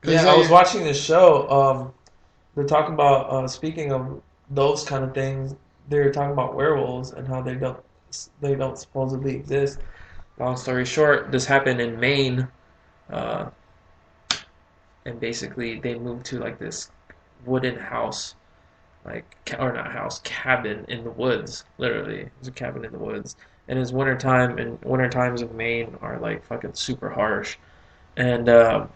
Yeah, I was watching this show. They're talking about speaking of those kind of things. They're talking about werewolves and how they don't supposedly exist. Long story short, this happened in Maine, uh, and basically they moved to like this wooden house, or not house, cabin in the woods. Literally, it was a cabin in the woods. And it's wintertime, and winter times of Maine are like fucking super harsh. And the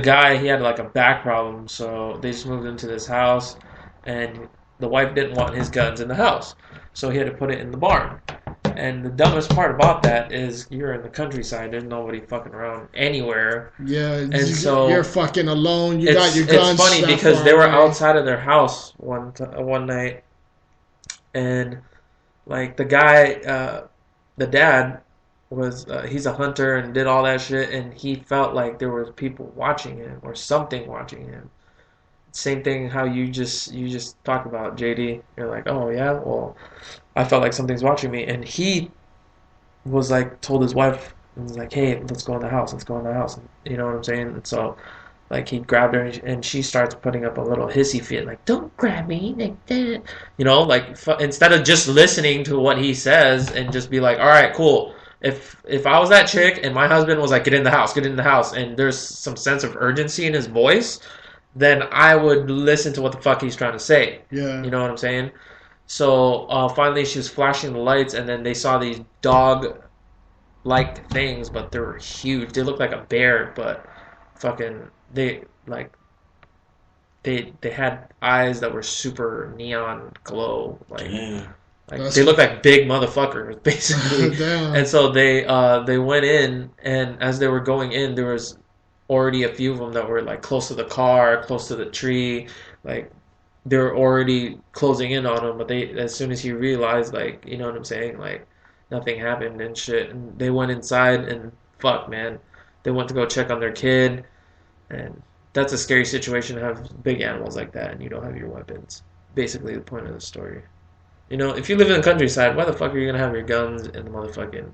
guy, he had like a back problem, so they just moved into this house, and the wife didn't want his guns in the house, so he had to put it in the barn. And the dumbest part about that is you're in the countryside. There's nobody fucking around anywhere, Yeah, and so you're fucking alone. You got it's your guns. it's funny that because far they were away. outside of their house one night, and like the guy, the dad was he's a hunter and did all that shit, and he felt like there was people watching him or something watching him. Same thing how you just talked about JD. You're like, oh yeah, well, I felt like something's watching me, and he was like told his wife and was like, hey, let's go in the house, let's go in the house. You know what I'm saying? And so like he grabbed her and she starts putting up a little hissy fit, like don't grab me, like that. Like instead of just listening to what he says and just be like, all right, cool. If I was that chick and my husband was like, get in the house, and there's some sense of urgency in his voice, then I would listen to what the fuck he's trying to say. Yeah. You know what I'm saying? So finally, she was flashing the lights, and then they saw these dog-like things, but they were huge. They looked like a bear, but fucking they had eyes that were super neon glow, Damn. like they looked like big motherfuckers, basically. Damn. And so they went in, and as they were going in, there was already a few of them that were like close to the car, close to the tree, like they were already closing in on him. But they, as soon as he realized, like, you know what I'm saying, like nothing happened and shit, and they went inside and fuck, man, they went to go check on their kid, and that's a scary situation to have big animals like that and you don't have your weapons. Basically, the point of the story. If you live in the countryside, why the fuck are you gonna have your guns in the motherfucking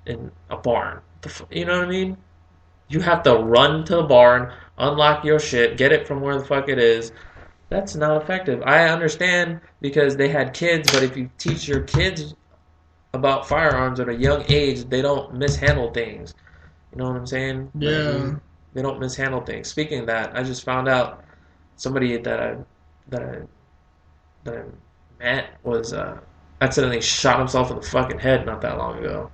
in a barn? You know what I mean? You have to run to the barn, unlock your shit, get it from where the fuck it is. That's not effective. I understand because they had kids, but if you teach your kids about firearms at a young age, they don't mishandle things. You know what I'm saying? Yeah. They don't mishandle things. Speaking of that, I just found out somebody that I met was accidentally shot himself in the fucking head not that long ago.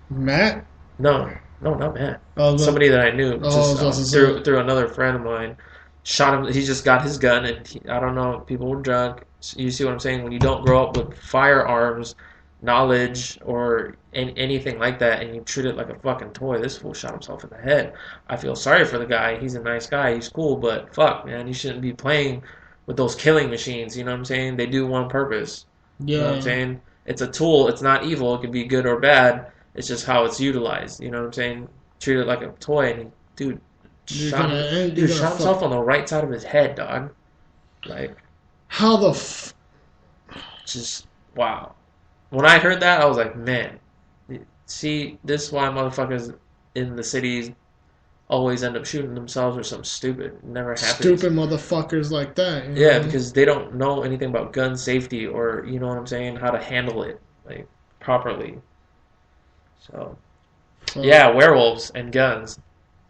Matt? No, not Matt. Oh, Somebody that I knew, Oh, just through another friend of mine, shot him. He just got his gun, and I don't know. People were drunk. You see what I'm saying? When you don't grow up with firearms knowledge or anything like that, and you treat it like a fucking toy, this fool shot himself in the head. I feel sorry for the guy. He's a nice guy. He's cool, but fuck, man, he shouldn't be playing with those killing machines. You know what I'm saying? They do one purpose. You know what I'm Yeah. saying? It's a tool. It's not evil. It can be good or bad. It's just how it's utilized. You know what I'm saying? Treat it like a toy, and dude shot himself on the right side of his head, dog. Like, How the just wow. When I heard that, I was like, man, see, this is why motherfuckers in the cities always end up shooting themselves or something stupid. It never happens. stupid motherfuckers like that? Yeah, because they don't know anything about gun safety or, you know what I'm saying, how to handle it, like, properly. So, yeah, werewolves and guns.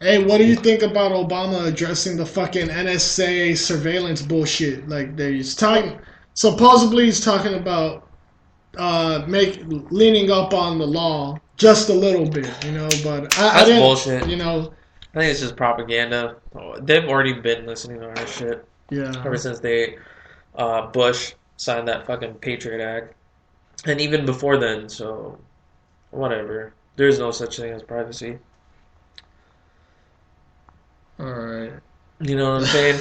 Hey, what do you think about Obama addressing the fucking NSA surveillance bullshit? Like, he's talking, supposedly he's talking about leaning up on the law just a little bit, but I That's didn't, bullshit. I think it's just propaganda. They've already been listening to our shit ever since Bush signed that fucking Patriot Act. And even before then, so whatever. There's no such thing as privacy. Alright. You know what I'm saying?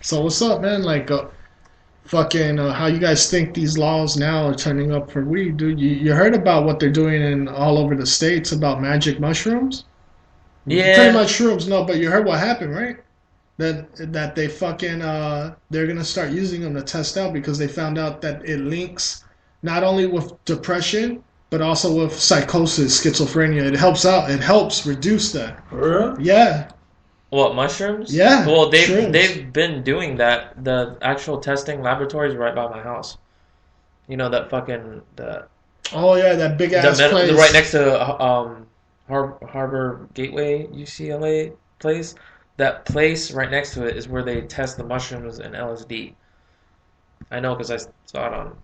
So what's up, man? Like, how you guys think these laws now are turning up for weed, dude? You heard about what they're doing in all over the states about magic mushrooms? Yeah. Pretty much shrooms, no, but you heard what happened, right? That they fucking they're gonna start using them to test out because they found out that it links not only with depression but also with psychosis, schizophrenia. It helps reduce that. For real? Yeah. What, mushrooms? Yeah, Well, shrooms. they've been doing that. The actual testing laboratory is right by my house. You know that fucking Oh yeah, that big ass the right place. next to Harbor Gateway UCLA place. That place right next to it is where they test the mushrooms and LSD. I know because I saw it on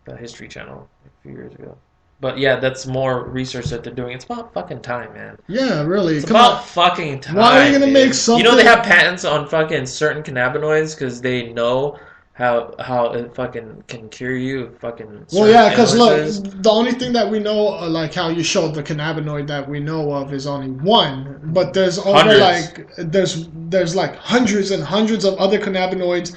the History Channel a few years ago. But yeah, that's more research that they're doing. It's about fucking time, man. Yeah, really. It's Come on. about fucking Why are you time, gonna make dude. You know they something? have patents on fucking certain cannabinoids because they know how it fucking can cure you of fucking Well, certain yeah, because look, illnesses. the only thing that we know, like how you showed the cannabinoid that we know of, is only one. But there's over Hundreds. like there's like hundreds and hundreds of other cannabinoids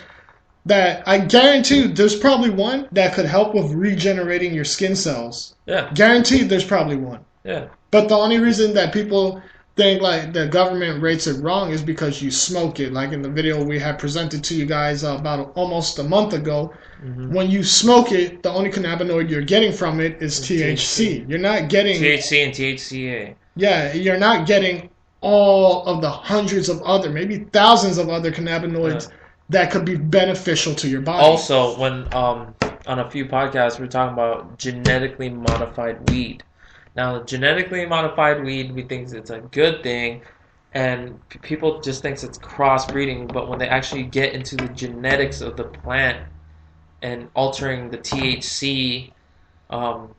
that I guarantee there's probably one that could help with regenerating your skin cells. Yeah, Guaranteed, there's probably one. yeah. But the only reason that people think like the government rates it wrong is because you smoke it. Like in the video we had presented to you guys about almost a month ago, Mm-hmm. when you smoke it, the only cannabinoid you're getting from it is THC, THC. You're not getting, THC and THCA. yeah, you're not getting all of the hundreds of other, maybe thousands of other Yeah. cannabinoids that could be beneficial to your body. Also, when on a few podcasts we are talking about genetically modified weed. Now, genetically modified weed, we think it's a good thing, and people just thinks it's crossbreeding. But when they actually get into the genetics of the plant and altering the THC um,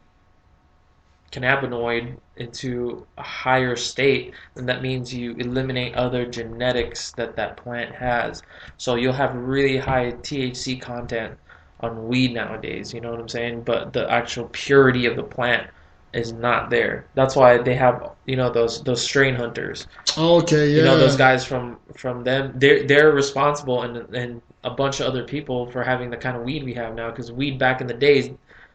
cannabinoid into a higher state, then that means you eliminate other genetics that that plant has. So you'll have really high THC content on weed nowadays, you know what I'm saying? But the actual purity of the plant is not there. That's why they have, you know, those strain hunters. Okay, You know, those yeah. guys from them. They're responsible and a bunch of other people for having the kind of weed we have now. Because weed back in the days,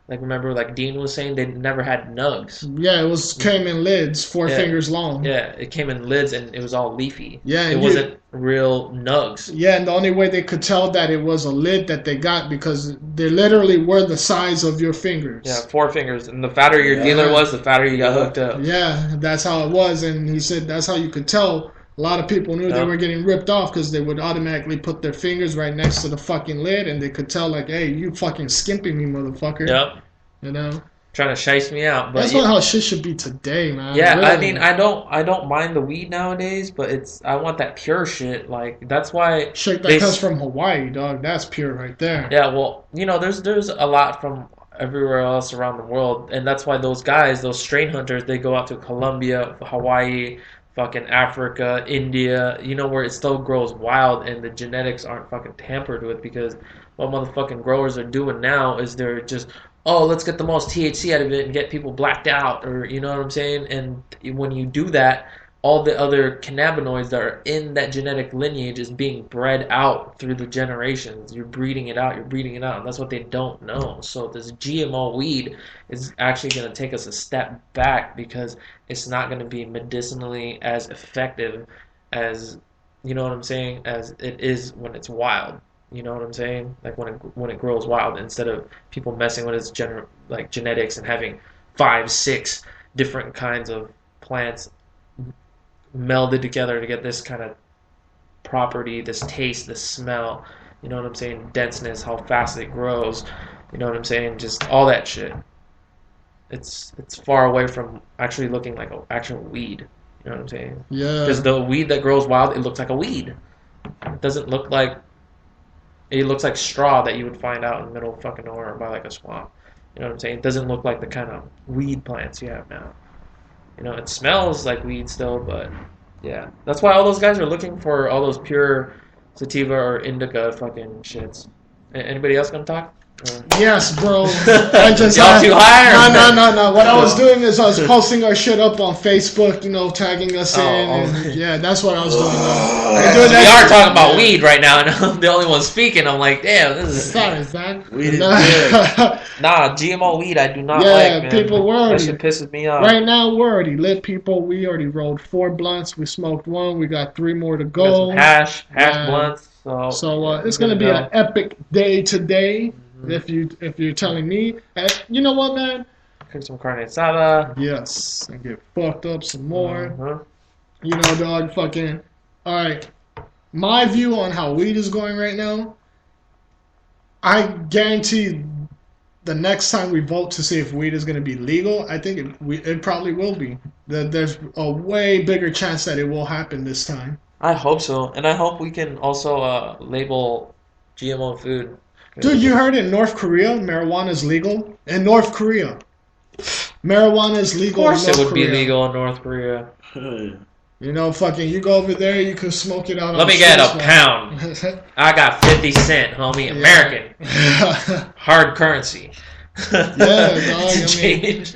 like remember, like Dean was saying, they never had nugs. Yeah, it was came in lids, four Yeah, fingers long. yeah. It came in lids and it was all leafy. Yeah, It and you wasn't real nugs. yeah, and the only way they could tell that it was a lid that they got because they literally were the size of your Yeah, fingers. four fingers. And the fatter your dealer Yeah. was, the fatter you got hooked up. Yeah, that's how it was, and he said that's how you could tell. A lot of people knew they Yep. were getting ripped off because they would automatically put their fingers right next to the fucking lid, and they could tell like, "Hey, you fucking skimping me, motherfucker." Yep. You know, Trying to shice me out, but that's yeah, not how shit should be today, man. yeah. I mean, Really, I don't mind the weed nowadays, but it's I want that pure shit. Like that's why shit that they comes from Hawaii, dog. That's pure right there. Yeah, well, you know, there's a lot from everywhere else around the world, and that's why those guys, those strain hunters, they go out to Colombia, Hawaii, fucking Africa, India, you know, where it still grows wild and the genetics aren't fucking tampered with because what motherfucking growers are doing now is they're just, oh, let's get the most THC out of it and get people blacked out, or you know what I'm saying? And when you do that, all the other cannabinoids that are in that genetic lineage is being bred out through the generations. You're breeding it out, you're breeding it out, and that's what they don't know. So this GMO weed is actually going to take us a step back because it's not going to be medicinally as effective as, you know what I'm saying, as it is when it's wild. You know what I'm saying? Like when it grows wild, instead of people messing with its like genetics and having 5, 6 different kinds of plants melded together to get this kind of property, this taste, this smell. You know what I'm saying? Denseness, how fast it grows. You know what I'm saying? Just all that shit. It's far away from actually looking like an actual weed. You know what I'm saying? Because Yeah, the weed that grows wild, it looks like a weed. It doesn't look like it looks like straw that you would find out in the middle of fucking nowhere or by like a swamp. You know what I'm saying? It doesn't look like the kind of weed plants you have now. You know, it smells like weed still, but yeah. That's why all those guys are looking for all those pure sativa or indica fucking shits. Anybody else gonna talk? yes, bro. I just Y'all had too high? no, Or? no, no, no. What I was doing is I was posting our shit up on Facebook, you know, tagging us in, and Oh, yeah, that's what I was doing. I'm doing we are that. talking about weed right now, and I'm the only one speaking. I'm like, damn, this is Sorry, Zach. weed is No. good. Nah, GMO weed I do not like, Yeah, man. people, we're That already shit pisses me off. right now. We're already lit, people. We already rolled 4 blunts. We smoked one. We got 3 more to We got some go. hash Yeah. blunts. So So yeah, we it's good gonna to be an go. epic day today, Mm-hmm. if you're telling me. And you know what, man? Cook some carne asada. Yes, and get fucked up some more. Uh-huh. You know, dog, fucking. All right. My view on how weed is going right now, I guarantee the next time we vote to see if weed is going to be legal, I think it probably will be. There's a way bigger chance that it will happen this time. I hope so, and I hope we can also label GMO food. Dude, you heard in North Korea, marijuana is legal? In North Korea. Marijuana is Of legal in course, it North would be Korea. legal in North Korea. You know, fucking, you go over there, you can smoke it out Let on me the get streets, a man. pound. I got 50 cent, homie. American. Hard currency. Yeah, dog. I mean, Change.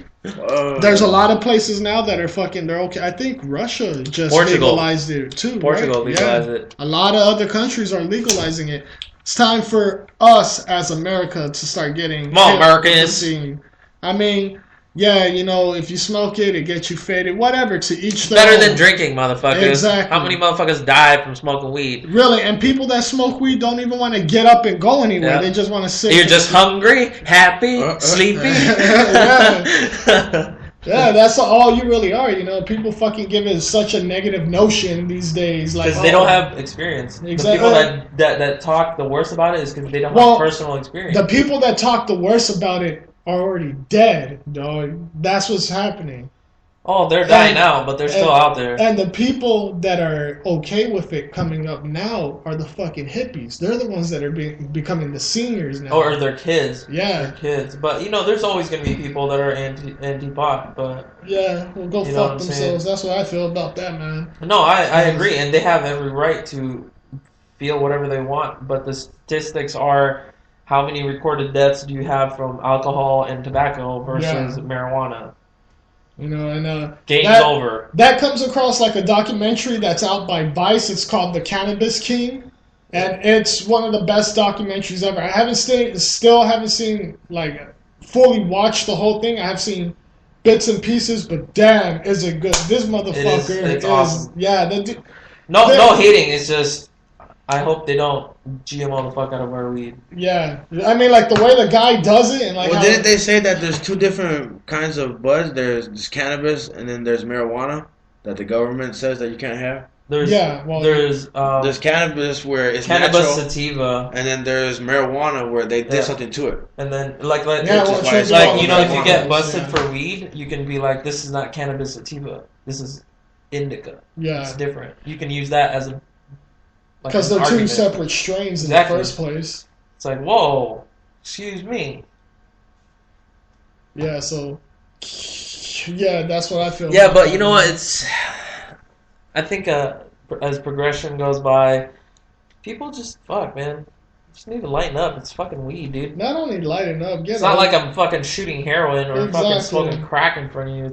there's a lot of places now that are fucking, they're okay. I think Russia just Portugal. legalized it too. Portugal right? legalized Yeah. it. A lot of other countries are legalizing it. It's time for us as America to start getting Come on, hip with the Americans. scene. I mean, yeah, you know, if you smoke it, it gets you faded. Whatever, to each their Better own. than drinking, motherfuckers. Exactly. How many motherfuckers die from smoking weed? Really, and people that smoke weed don't even want to get up and go anywhere. Yeah. They just want to sit. You're just hungry, happy, sleepy. Yeah, that's all you really are. You know, people fucking give it such a negative notion these days. Like, Because they don't have experience. Exactly. The people that talk the worst about it is because they don't Well, have personal experience. the people that talk the worst about it are already dead, dog. That's what's happening. Oh, they're dying And- out, but they're still out there. And the people that are okay with it coming up now are the fucking hippies. They're the ones that are becoming the seniors now. Or their kids. Yeah. Their kids. But, you know, there's always going to be people that are anti-pot, but... Yeah, well, go You know what fuck I'm themselves. saying? That's what I feel about that, man. No, I agree, and they have every right to feel whatever they want, but the statistics are how many recorded deaths do you have from alcohol and tobacco versus marijuana? You know, and Game's over. that comes across like a documentary that's out by Vice. It's called The Cannabis King, and it's one of the best documentaries ever. I still haven't seen like fully watched the whole thing. I have seen bits and pieces, but damn, is it good? This motherfucker It's is awesome. yeah. No hating, it's just, I hope they don't GMO the fuck out of our weed. Yeah, I mean, like the way the guy does it, and like Well, how, didn't they say that there's two different kinds of buds? There's cannabis and then there's marijuana that the government says that you can't have. There's There's cannabis where it's cannabis natural, sativa, and then there's marijuana where they did Yeah. something to it. and then like Yeah, Which well, is why it's change called if you get marijuana. busted Yeah. for weed, you can be like, this is not cannabis sativa. This is indica. yeah, It's different. You can use that as a because an they're two argument. separate strains Exactly. in the first place. It's like, whoa, excuse me. Yeah, so yeah, that's what I feel. Yeah, about but that, you know man. what? I think as progression goes by, people just fuck, man. Just need to lighten up. It's fucking weed, dude. Not only lighten up, get It's not up. like I'm fucking shooting heroin or fucking Exactly. smoking crack in front of you.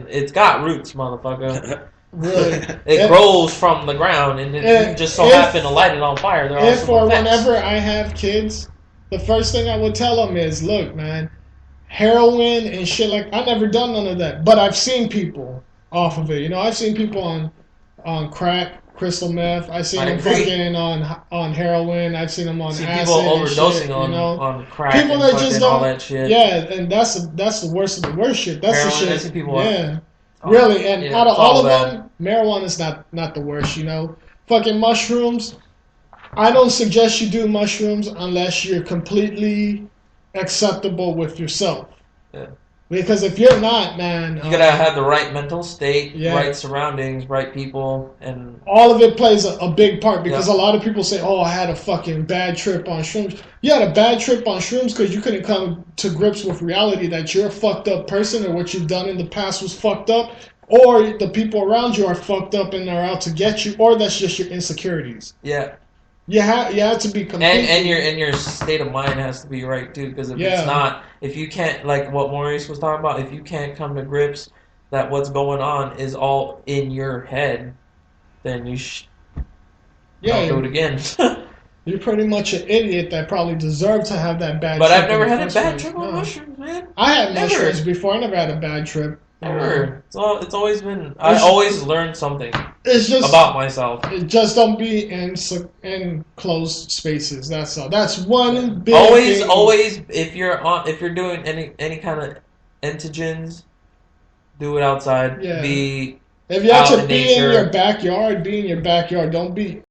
It's got roots, motherfucker. Really. It grows from the ground, and if you just so happen to light it on fire, there are If some or effects. whenever I have kids, the first thing I would tell them is, look, man, heroin and shit like I never done none of that, but I've seen people off of it. You know, I've seen people on crack, crystal meth. I've seen I them agree. fucking on heroin. I've seen them on See acid people and overdosing shit, on you know? on crack People and that fucking just all don't. that shit. Yeah, and that's the worst of the worst shit. That's Heroin, the I see shit. people Yeah. Oh, Really, and yeah, out of it's all of bad. them, marijuana's not the worst, you know. Fucking mushrooms, I don't suggest you do mushrooms unless you're completely acceptable with yourself. Yeah. Because if you're not, man, You gotta have the right mental state, Yeah. right surroundings, right people, and all of it plays a big part because Yeah. a lot of people say, oh, I had a fucking bad trip on shrooms. You had a bad trip on shrooms because you couldn't come to grips with reality that you're a fucked up person or what you've done in the past was fucked up, or the people around you are fucked up and are out to get you, or that's just your insecurities. yeah, You have to be completely... and your state of mind has to be right too. Because if Yeah. it's not, if you can't, like what Maurice was talking about, if you can't come to grips that what's going on is all in your head, then you don't do it again. You're pretty much an idiot that probably deserved to have that bad But trip. I've never in the had a first bad place. trip on No. mushrooms, man. I had Never. mushrooms before. I never had a bad trip. Ever. It's always been. I It's- always learned something It's just about myself. just don't be in closed spaces. That's all. That's one big Always, thing. always. If you're doing any kind of antigens, do it outside. Yeah. Be If you have out to in be in your nature. backyard, be in your backyard. Don't be